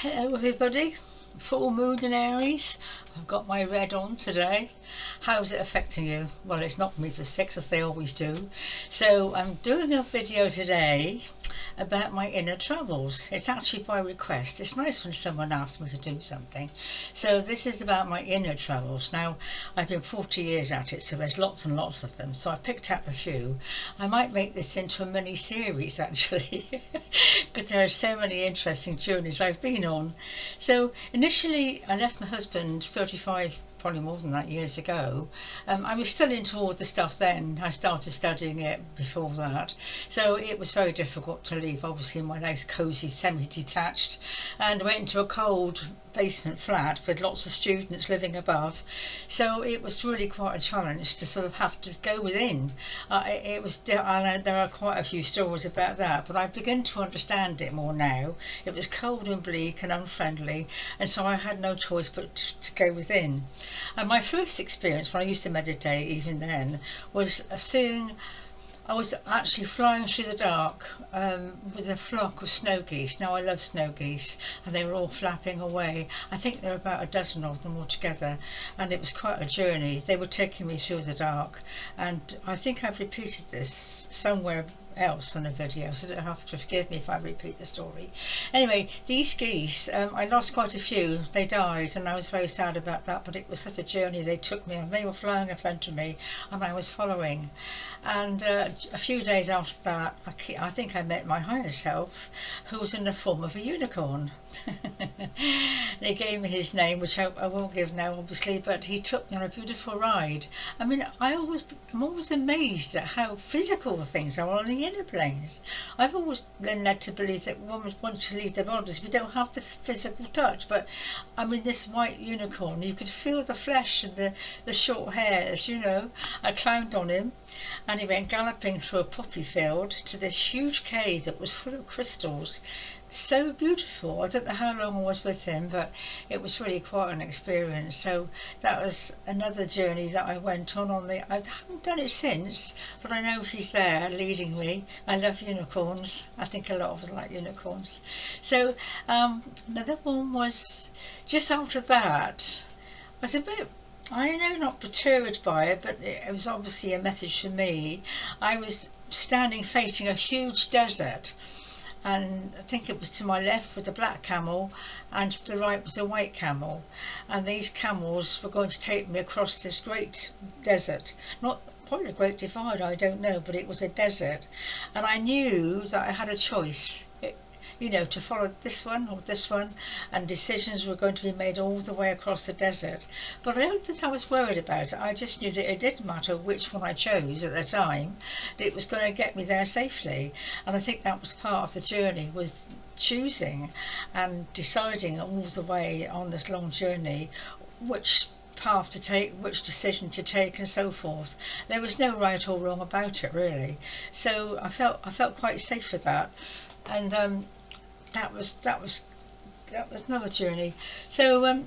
Hello everybody, full moon in Aries. I've got my red on today. How's it affecting you? Well, it's knocked me for six as they always do. So I'm doing a video today about my inner travels. It's actually by request. It's nice when someone asks me to do something. So this is about my inner travels. Now, I've been 40 years at it, so there's lots and lots of them. So I picked out a few. I might make this into a mini series actually, because there are so many interesting journeys I've been on. So initially I left my husband 35, probably more than that, years ago. I was still into all the stuff then. I started studying it before that, so it was very difficult to leave obviously my nice cosy semi-detached and went into a cold basement flat with lots of students living above, so it was really quite a challenge to sort of have to go within. It was, and there are quite a few stories about that, but I begin to understand it more now. It was cold and bleak and unfriendly, and so I had no choice but to go within. And my first experience when I used to meditate, even then, was seeing, I was actually flying through the dark with a flock of snow geese. Now I love snow geese, and they were all flapping away. I think there were about a dozen of them altogether, and it was quite a journey. They were taking me through the dark, and I think I've repeated this somewhere else on a video, so you'll have to forgive me if I repeat the story. Anyway, these geese, I lost quite a few. They died, and I was very sad about that, but it was such a journey they took me on. They were flying in front of me and I was following, and a few days after that I think I met my higher self, who was in the form of a unicorn. They gave me his name, which I won't give now obviously, but he took me on a beautiful ride. I mean, I'm always amazed at how physical things are on the inner planes. I've always been led to believe that once you leave their bodies we don't have the physical touch, but I mean, this white unicorn, you could feel the flesh and the short hairs, you know. I climbed on him and he went galloping through a poppy field to this huge cave that was full of crystals. So beautiful. I don't know how long I was with him, but it was really quite an experience. So that was another journey that I went on I haven't done it since, but I know he's there leading me. I love unicorns. I think a lot of us like unicorns. So another one was just after that. I was a bit, I know, not perturbed by it, but it was obviously a message for me. I was standing facing a huge desert, and I think it was to my left was a black camel and to the right was a white camel, and these camels were going to take me across this great desert. Not probably a great divide, I don't know, but it was a desert, and I knew that I had a choice, you know, to follow this one or this one, and decisions were going to be made all the way across the desert. But I don't think I was worried about it. I just knew that it didn't matter which one I chose at the time, that it was going to get me there safely. And I think that was part of the journey, was choosing and deciding all the way on this long journey which path to take, which decision to take, and so forth. There was no right or wrong about it really. So I felt quite safe with that. And that was another journey. So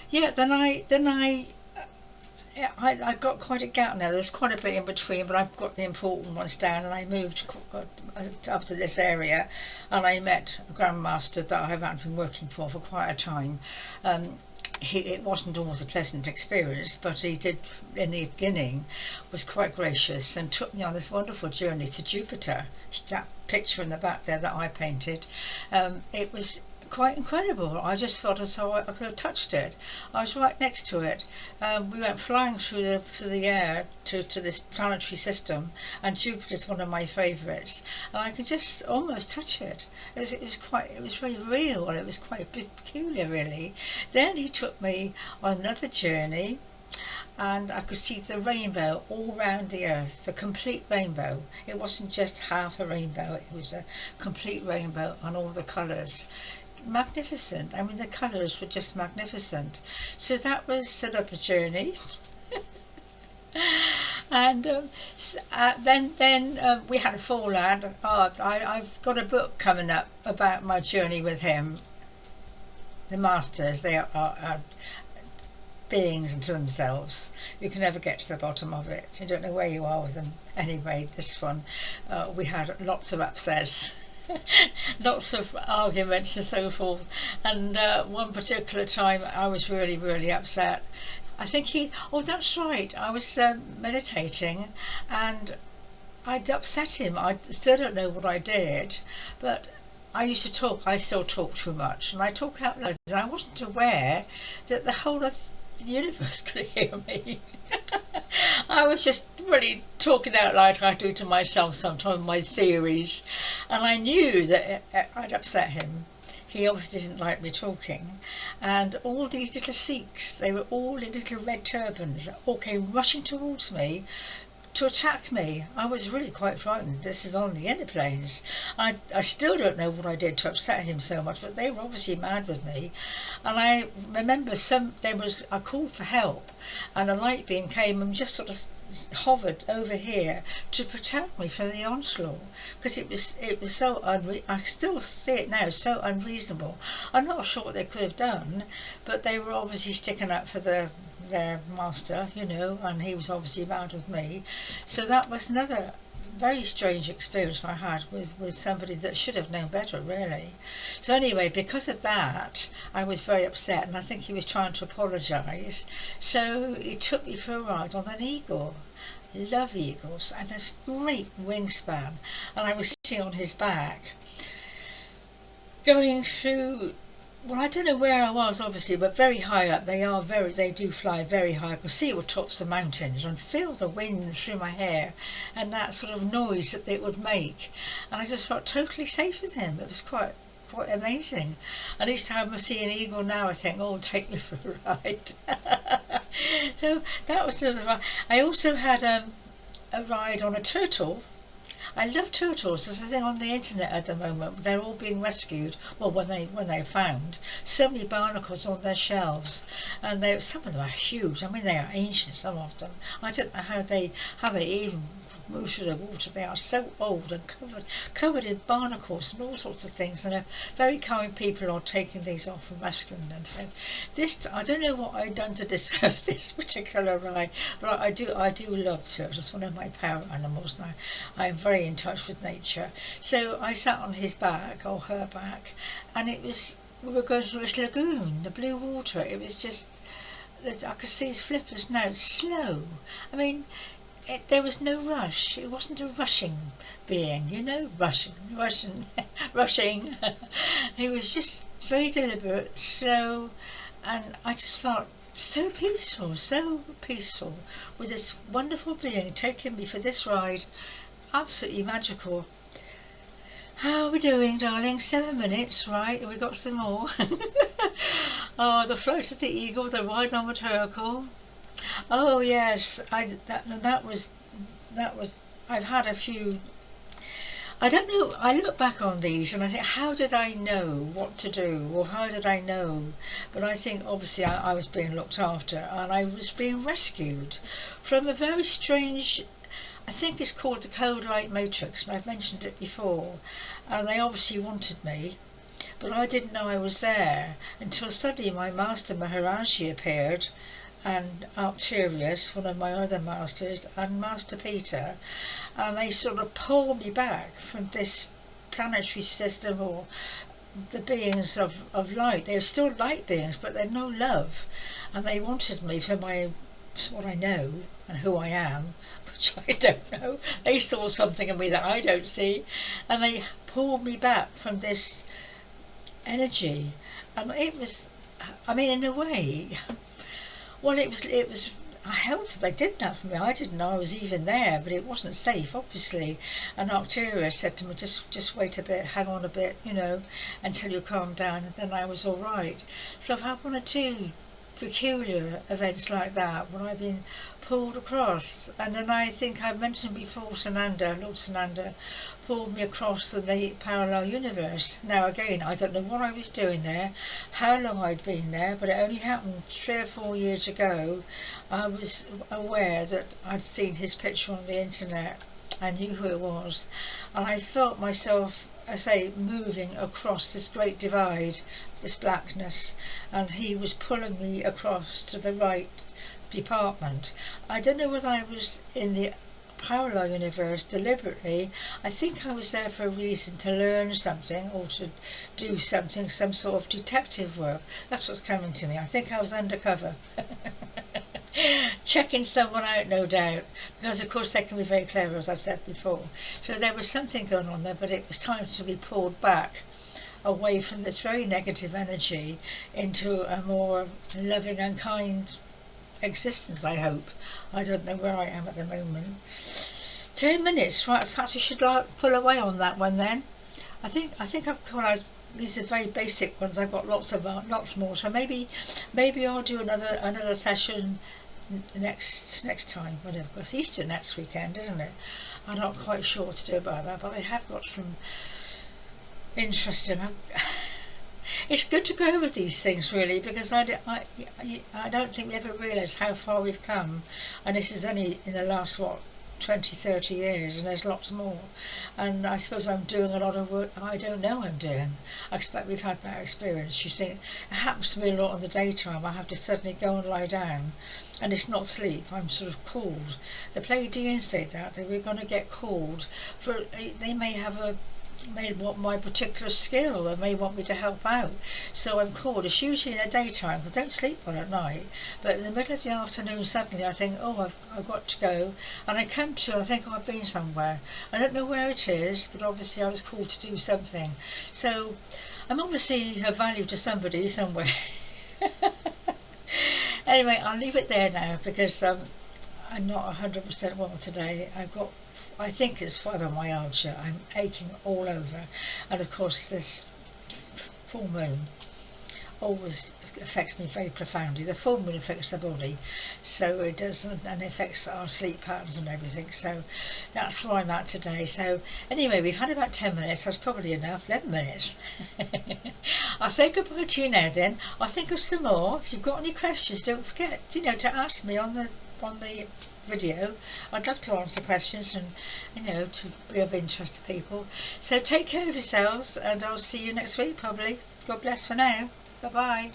yeah, I got quite a gap now. There's quite a bit in between, but I've got the important ones down, and I moved up to this area, and I met a grandmaster that I haven't been working for quite a time. It wasn't always a pleasant experience, but he did, in the beginning, was quite gracious and took me on this wonderful journey to Jupiter. That picture in the back there that I painted, it was quite incredible. I just felt as though I could have touched it. I was right next to it. We went flying through the air to this planetary system, and Jupiter's one of my favourites, and I could just almost touch it. It was very real, and it was quite peculiar really. Then he took me on another journey, and I could see the rainbow all round the earth, a complete rainbow. It wasn't just half a rainbow, it was a complete rainbow on all the colours. Magnificent. I mean, the colours were just magnificent. So that was another journey. And then we had a fallout. I've got a book coming up about my journey with him. The masters, they are beings unto themselves. You can never get to the bottom of it. You don't know where you are with them. Anyway, this one, we had lots of upsets. lots of arguments and so forth. And one particular time I was really, really upset. I think oh, that's right, I was meditating, and I'd upset him. I still don't know what I did, but I still talk too much, and I talk out loud, and I wasn't aware that the whole of the universe could hear me. I was just really talking out loud like I do to myself sometimes, my theories, and I knew that I'd upset him. He obviously didn't like me talking, and all these little Sikhs, they were all in little red turbans, all came rushing towards me to attack me. I was really quite frightened. This is on the aeroplanes. I still don't know what I did to upset him so much, but they were obviously mad with me. And I remember I called for help, and a light beam came and just sort of hovered over here to protect me from the onslaught, because it was so I still see it now, so unreasonable. I'm not sure what they could have done, but they were obviously sticking up for their master, you know, and he was obviously mad with me. So that was another very strange experience I had with somebody that should have known better, really. So anyway, because of that, I was very upset, and I think he was trying to apologise. So he took me for a ride on an eagle. Love eagles, and this great wingspan, and I was sitting on his back, going through, well, I don't know where I was, obviously, but very high up. They do fly very high. I could see the tops of mountains and feel the wind through my hair and that sort of noise that it would make. And I just felt totally safe with him. It was quite amazing. And each time I see an eagle now, I think, oh, take me for a ride. So that was another one. I also had a ride on a turtle. I love turtles. There's a thing on the internet at the moment. They're all being rescued. Well, when they found so many barnacles on their shelves, and some of them are huge. I mean, they are ancient. Some of them. I don't know how they even move through the water. They are so old and covered in barnacles and all sorts of things. And very kind people are taking these off and rescuing them. So I don't know what I've done to deserve this particular ride, but I do love turtles. It's one of my power animals now. I am very in touch with nature. So I sat on his back or her back, and we were going through this lagoon, the blue water. It was just, I could see his flippers now, slow. I mean, there was no rush. It wasn't a rushing being, you know, rushing. He was just very deliberate, slow, and I just felt so peaceful with this wonderful being taking me for this ride. Absolutely magical. How are we doing, darling? 7 minutes, right? Have we got some more? Oh, the float of the eagle, the ride on the turtle. Oh yes, that was. I've had a few. I don't know. I look back on these and I think, how did I know what to do, or how did I know? But I think obviously I was being looked after, and I was being rescued from a very strange. I think it's called the Code Light Matrix, and I've mentioned it before. And they obviously wanted me, but I didn't know I was there until suddenly my master Maharaji appeared, and Arcturus, one of my other masters, and Master Peter, and they sort of pulled me back from this planetary system, or the beings of light. They're still light beings, but they're no love, and they wanted me for what I know and who I am, which I don't know. They saw something in me that I don't see, and they pulled me back from this energy. And it was, I mean, in a way, well, it was helpful. They did that for me. I didn't know I was even there, but it wasn't safe, obviously. And Arcturus said to me, just wait a bit, hang on a bit, you know, until you calm down, and then I was all right. So I've had one or two peculiar events like that when I've been pulled across. And then I think I mentioned before, Lord Sananda pulled me across the parallel universe. Now again, I don't know what I was doing there, how long I'd been there, but it only happened 3 or 4 years ago. I was aware that I'd seen his picture on the internet. I knew who it was, and I felt myself, I say, moving across this great divide, this blackness, and he was pulling me across to the right department. I don't know whether I was in the parallel universe deliberately. I think I was there for a reason, to learn something or to do something, some sort of detective work. That's what's coming to me. I think I was undercover. Checking someone out, no doubt, because of course they can be very clever, as I've said before. So there was something going on there, but it was time to be pulled back away from this very negative energy into a more loving and kind existence, I hope. I don't know where I am at the moment. 10 minutes, right? Perhaps we should pull away on that one then. I think I've got, these are very basic ones. I've got lots more. So maybe I'll do another session next time, whatever. Because Easter next weekend, isn't it? I'm not quite sure what to do about that, but I have got some interesting. It's good to go over these things, really, because I don't think we ever realise how far we've come, and this is only in the last 20-30 years, and there's lots more. And I suppose I'm doing a lot of work I don't know I'm doing. I expect we've had that experience. You think it happens to me a lot in the daytime. I have to suddenly go and lie down, and it's not sleep. I'm sort of called. The Pleiadians say that we're going to get called for. They may want my particular skill, or may want me to help out, so I'm called. It's usually in the daytime, I don't sleep well at night, but in the middle of the afternoon suddenly I think, oh, I've got to go, and I come to and I think, oh, I've been somewhere. I don't know where it is, but obviously I was called to do something, so I'm obviously of value to somebody somewhere. Anyway, I'll leave it there now, because I'm not 100% well today. I think it's fibromyalgia. I'm aching all over, and of course this full moon always affects me very profoundly. The full moon affects the body, so it does, and affects our sleep patterns and everything. So that's where I'm at today. So anyway, we've had about 10 minutes. That's probably enough. 11 minutes. I'll say goodbye to you now. Then I'll think of some more. If you've got any questions, don't forget, to ask me on the video. I'd love to answer questions and to be of interest to people. So take care of yourselves, and I'll see you next week probably. God bless for now. Bye bye.